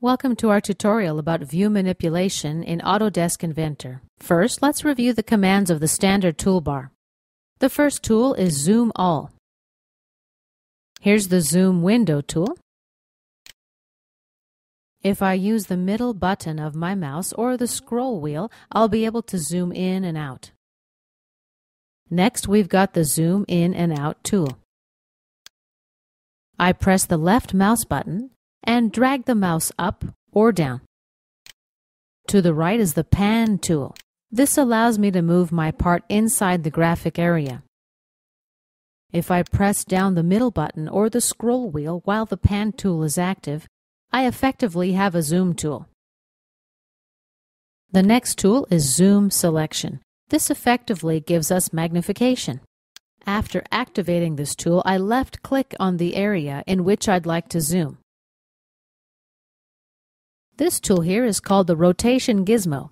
Welcome to our tutorial about view manipulation in Autodesk Inventor. First, let's review the commands of the standard toolbar. The first tool is Zoom All. Here's the Zoom Window tool. If I use the middle button of my mouse or the scroll wheel, I'll be able to zoom in and out. Next, we've got the Zoom In and Out tool. I press the left mouse button and drag the mouse up or down. To the right is the Pan tool. This allows me to move my part inside the graphic area. If I press down the middle button or the scroll wheel while the Pan tool is active, I effectively have a zoom tool. The next tool is Zoom Selection. This effectively gives us magnification. After activating this tool, I left-click on the area in which I'd like to zoom. This tool here is called the Rotation Gizmo.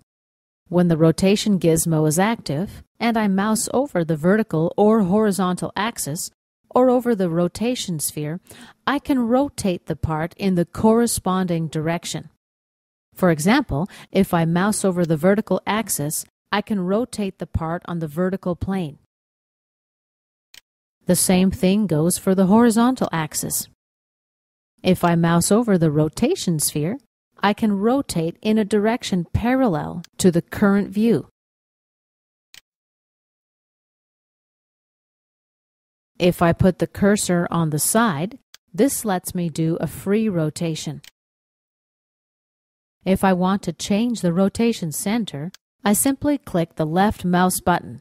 When the Rotation Gizmo is active, and I mouse over the vertical or horizontal axis, or over the rotation sphere, I can rotate the part in the corresponding direction. For example, if I mouse over the vertical axis, I can rotate the part on the vertical plane. The same thing goes for the horizontal axis. If I mouse over the rotation sphere, I can rotate in a direction parallel to the current view. If I put the cursor on the side, this lets me do a free rotation. If I want to change the rotation center, I simply click the left mouse button,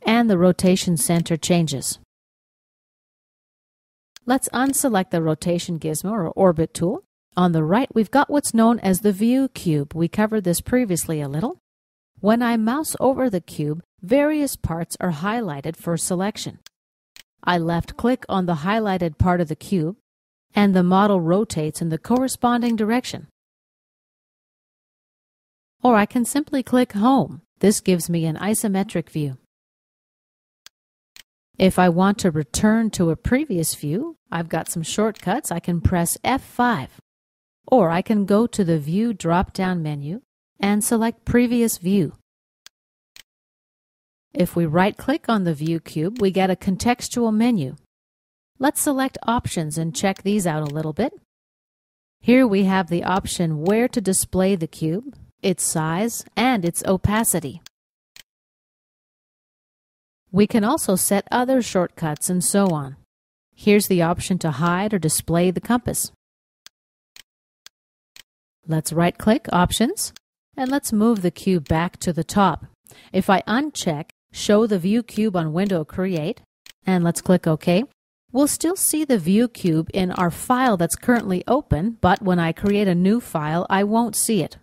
and the rotation center changes. Let's unselect the Rotation Gizmo or Orbit tool. On the right, we've got what's known as the View Cube. We covered this previously a little. When I mouse over the cube, various parts are highlighted for selection. I left-click on the highlighted part of the cube, and the model rotates in the corresponding direction. Or I can simply click Home. This gives me an isometric view. If I want to return to a previous view, I've got some shortcuts. I can press F5, or I can go to the View drop-down menu and select Previous View. If we right-click on the View cube, we get a contextual menu. Let's select Options and check these out a little bit. Here we have the option where to display the cube, its size, and its opacity. We can also set other shortcuts and so on. Here's the option to hide or display the compass. Let's right-click Options, and let's move the cube back to the top. If I uncheck Show the View Cube on Window Create, and let's click OK, we'll still see the View Cube in our file that's currently open, but when I create a new file, I won't see it.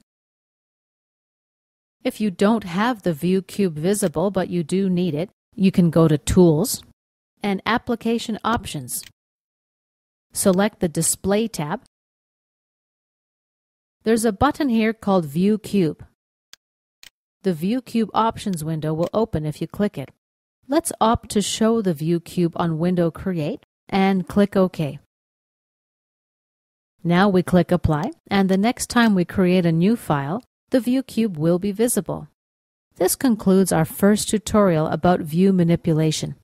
If you don't have the View Cube visible, but you do need it, you can go to Tools and Application Options. Select the Display tab. There's a button here called View Cube. The View Cube Options window will open if you click it. Let's opt to show the View Cube on Window Create and click OK. Now we click Apply, and the next time we create a new file, the View Cube will be visible. This concludes our first tutorial about view manipulation.